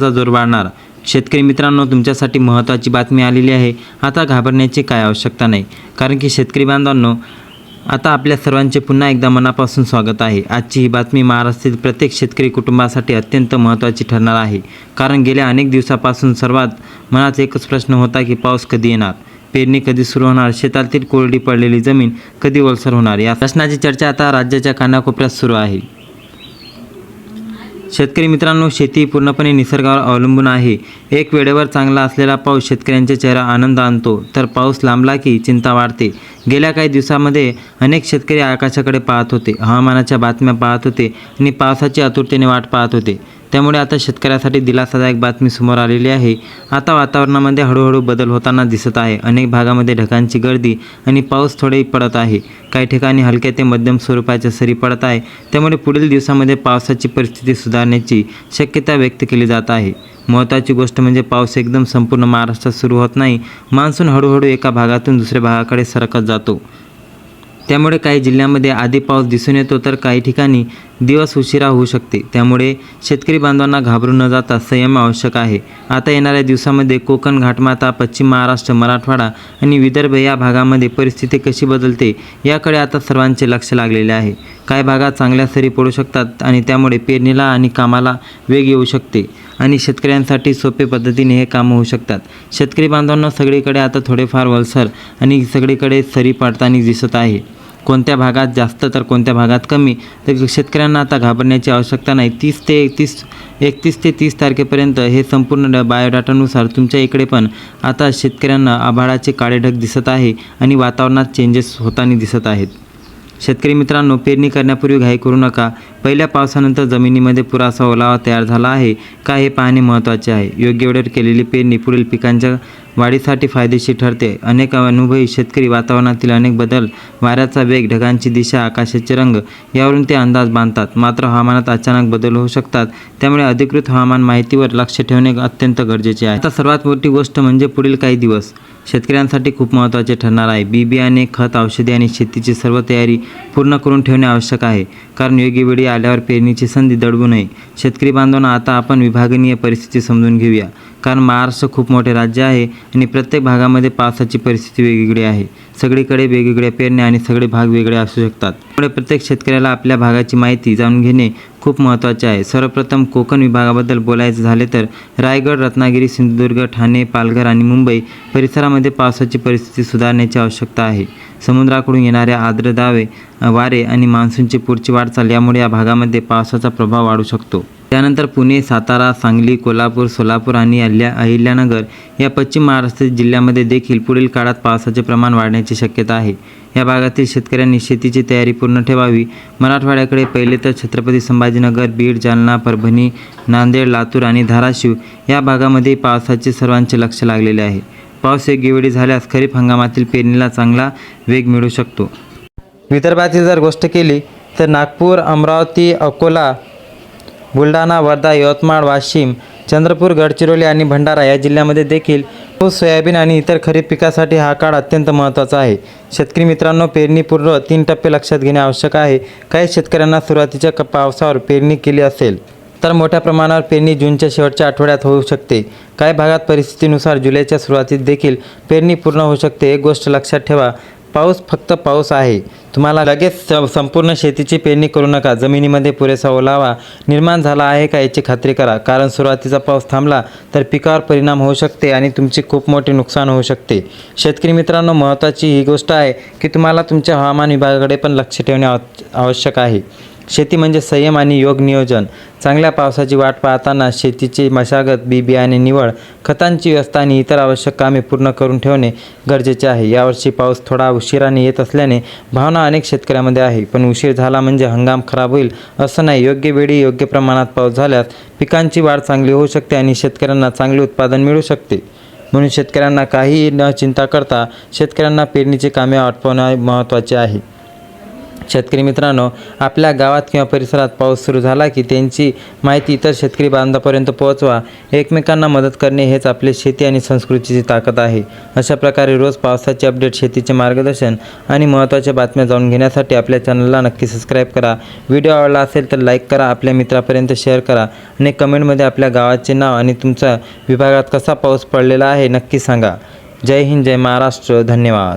जोर वाढणार। शेतकरी मित्रांनो, तुमच्यासाठी महत्त्वाची बातमी आलेली आहे। आता घाबरण्याची काय आवश्यकता नाही, कारण की शेतकरी बांधवांनो, आता आपल्या सर्वांचे पुन्हा एकदा मनापासून स्वागत आहे। आजची ही बातमी महाराष्ट्रातील प्रत्येक शेतकरी कुटुंबासाठी अत्यंत महत्त्वाची ठरणार आहे, कारण गेल्या अनेक दिवसापासून सर्वात मनात एकच प्रश्न होता की पाऊस कधी येणार, पेरणी कधी सुरू होणार, शेतातील कोरडी पडलेली जमीन कधी ओलसर होणार, या प्रश्नाची चर्चा आता राज्याच्या कानाकोपऱ्यात सुरू आहे। शेतकरी मित्रांनो, शेती पूर्णपणे निसर्गावर अवलंबून आहे। एक वेळेवर चांगला असलेला पाऊस शेतकऱ्यांच्या चेहरा आनंद आणतो, तर पाऊस लांबला की चिंता वाढते। गेल्या काही दिवसांमध्ये अनेक शेतकरी आकाशाकडे पाहत होते, हवामानाच्या बातम्या पाहत होते आणि पावसाची आतुरतेने वाट पाहत होते। त्यामुळे आता शेतकऱ्यासाठी दिलासादायक बातमी समोर आलेली आहे। आता वातावरणामध्ये हळूहळू बदल होताना दिसत आहे। अनेक भागामध्ये ढगांची गर्दी आणि पाऊस थोडे पडत आहे। काही ठिकाणी हलक्या ते मध्यम स्वरूपाच्या सरी पडत आहे। त्यामुळे पुढील दिवसामध्ये पावसाची परिस्थिती सुधारण्याची शक्यता व्यक्त केली जात आहे। महत्त्वाची गोष्ट म्हणजे पाऊस एकदम संपूर्ण महाराष्ट्रात सुरू होत नाही। मान्सून हळूहळू एका भागातून दुसऱ्या भागाकडे सरकत जातो। त्यामुळे काही जिल्ह्यांमध्ये आधी पाऊस दिसून येतो, तर काही ठिकाणी दिवस उशिरा होऊ शकते। त्यामुळे शेतकरी बांधवांना घाबरून न जाता संयम आवश्यक आहे। आता येणाऱ्या दिवसामध्ये कोकण, घाटमाता, पश्चिम महाराष्ट्र, मराठवाडा आणि विदर्भ या भागामध्ये परिस्थिती कशी बदलते याकडे आता सर्वांचे लक्ष लागलेले आहे। काही भागात चांगल्या सरी पडू शकतात आणि त्यामुळे पेरणीला आणि कामाला वेग येऊ शकते आणि शेतकऱ्यांसाठी सोपे पद्धतीने हे काम होऊ शकतात। शेतकरी बांधवांना सगळीकडे आता थोडेफार वलसर आणि सगळीकडे सरी पडताना दिसत आहे। कोणत्या भागात जास्त तर कोणत्या भागात कमी, तर शेतकऱ्यांना आता घाबरण्याची आवश्यकता नाही। 31 ते 30 तारखेपर्यंत हे संपूर्ण बायोडाटानुसार तुमच्या इकडे पण आता शेतकऱ्यांना आभाळाचे काळे ढग दिसत आहे आणि वातावरणात चेंजेस होताना दिसत आहेत। शेतकरी मित्रांनो, पेरणी करण्यापूर्वी घाई करू नका। पहिल्या पावसानंतर जमिनीमध्ये पुरासा ओलावा तयार झाला आहे का हे पाहणे महत्त्वाचे आहे। योग्य वेळेवर केलेली पेरणी पुढील पिकांच्या वाढीसाठी फायदेशीर ठरते। अनेक अनुभवी शेतकरी वातावरणातील अनेक बदल, वाऱ्याचा वेग, ढगांची दिशा, आकाशाचे रंग यावरून ते अंदाज बांधतात। मात्र हवामानात अचानक बदल होऊ शकतात, त्यामुळे अधिकृत हवामान माहितीवर लक्ष ठेवणे अत्यंत गरजेचे आहे। आता सर्वात मोठी गोष्ट म्हणजे पुढील काही दिवस शेतकऱ्यांसाठी खूप महत्त्वाचे ठरणार आहे। बियाणे, खत, औषधे आणि शेतीची सर्व तयारी पूर्ण करून ठेवणे आवश्यक आहे, कारण योग्य वेळी आल्यावर पेरणीची संधी दडवू नये। शेतकरी बांधवांना आता आपण विभागनीय परिस्थिती समजून घेऊया, कारण महाराष्ट्र खूप मोठे राज्य आहे आणि प्रत्येक भागामध्ये पावसाची परिस्थिती वेगवेगळी आहे। सगळीकडे वेगवेगळ्या पेरण्या आणि सगळे भाग वेगळे असू शकतात। त्यामुळे प्रत्येक शेतकऱ्याला आपल्या भागाची माहिती जाणून घेणे खूप महत्त्वाचे आहे। सर्वप्रथम कोकण विभागाबद्दल बोलायचे झाले तर रायगड, रत्नागिरी, सिंधुदुर्ग, ठाणे, पालघर आणि मुंबई परिसरामध्ये पावसाची परिस्थिती सुधारण्याची आवश्यकता आहे। समुद्राकडून येणाऱ्या आर्द्र वारे आणि मान्सूनची पुढची वाटचाल यामुळे या भागामध्ये पावसाचा प्रभाव वाढू शकतो। त्यानंतर पुणे, सातारा, सांगली, कोल्हापूर, सोलापूर आणि अहिल्यानगर या पश्चिम महाराष्ट्र जिल्ह्यामध्ये देखील पुढील काळात पावसाचे प्रमाण वाढण्याची शक्यता आहे। या भागातील शेतकऱ्यांनी शेतीची तयारी पूर्ण ठेवावी। मराठवाड्याकडे पहिले तर छत्रपती संभाजीनगर, बीड, जालना, परभणी, नांदेड, लातूर आणि धाराशिव या भागामध्ये पावसाचे सर्वांचे लक्ष लागलेले आहे। पाऊस योग्य वेळी झाल्यास खरीप हंगामातील पेरणीला चांगला वेग मिळू शकतो। विदर्भाची जर गोष्ट केली तर नागपूर, अमरावती, अकोला, बुलढाणा, वर्धा, यवतमाळ, वाशिम, चंद्रपूर, गडचिरोली आणि भंडारा या जिल्ह्यामध्ये देखील ऊस, सोयाबीन आणि इतर खरीप पिकासाठी हा काळ अत्यंत महत्त्वाचा आहे। शेतकरी मित्रांनो, पेरणीपूर्व 3 टप्पे लक्षात घेणे आवश्यक आहे। काही शेतकऱ्यांना सुरुवातीच्या पावसावर पेरणी केली असेल तर मोठ्या प्रमाणावर पेरणी जूनच्या शेवटच्या आठवड्यात होऊ शकते। काही भागात परिस्थितीनुसार जुलैच्या सुरुवातीत देखील पेरणी पूर्ण होऊ शकते। एक गोष्ट लक्षात ठेवा, पाऊस फक्त पाऊस आहे। तुम्हाला लगेच संपूर्ण शेतीची पेरणी करू नका। जमिनीमध्ये पुरेसा ओलावा निर्माण झाला आहे का याची खात्री करा, कारण सुरुवातीचा पाऊस थांबला तर पिकावर परिणाम होऊ शकते आणि तुमचे खूप मोठे नुकसान होऊ शकते। शेतकरी मित्रांनो, महत्त्वाची ही गोष्ट आहे की तुम्हाला तुमच्या हवामान विभागाकडे पण लक्ष ठेवणे आवश्यक आहे। शेती म्हणजे संयम आणि योग्य नियोजन। चांगल्या पावसाची वाट पाहताना शेतीची मशागत, बियाणे निवड, खतांची व्यवस्था आणि इतर आवश्यक कामे पूर्ण करून ठेवणे गरजेचे आहे। यावर्षी पाऊस थोडा उशिराने येत असल्याने भावना अनेक शेतकऱ्यांमध्ये आहे, पण उशीर झाला म्हणजे हंगाम खराब होईल असं नाही। योग्य वेळी योग्य प्रमाणात पाऊस झाल्यास पिकांची वाढ चांगली होऊ शकते आणि शेतकऱ्यांना चांगले उत्पादन मिळू शकते। म्हणून शेतकऱ्यांना काही न चिंता करता शेतकऱ्यांना पेरणीची कामे आटोपणे महत्त्वाचे आहे। शेतकरी मित्रांनो, आपल्या गावात किंवा परिसरात पाऊस सुरू झाला की त्यांची माहिती इतर शेतकरी बांधवांपर्यंत पोहोचवा. एकमेकांना मदत करणे हेच आपले शेती आणि संस्कृतीची ताकद आहे. अशा प्रकारे रोज पावसाचे अपडेट, शेतीचे मार्गदर्शन आणि महत्त्वाच्या बातम्या जाणून घेण्यासाठी आपल्या चॅनलला नक्की सबस्क्राईब करा. व्हिडिओ आवडला असेल तर लाईक करा, आपल्या मित्रांपर्यंत शेअर करा आणि कमेंटमध्ये आपल्या गावाचे नाव आणि तुमच्या विभागात कसा पाऊस पडलेला आहे नक्की सांगा. जय हिंद, जय महाराष्ट्र. धन्यवाद.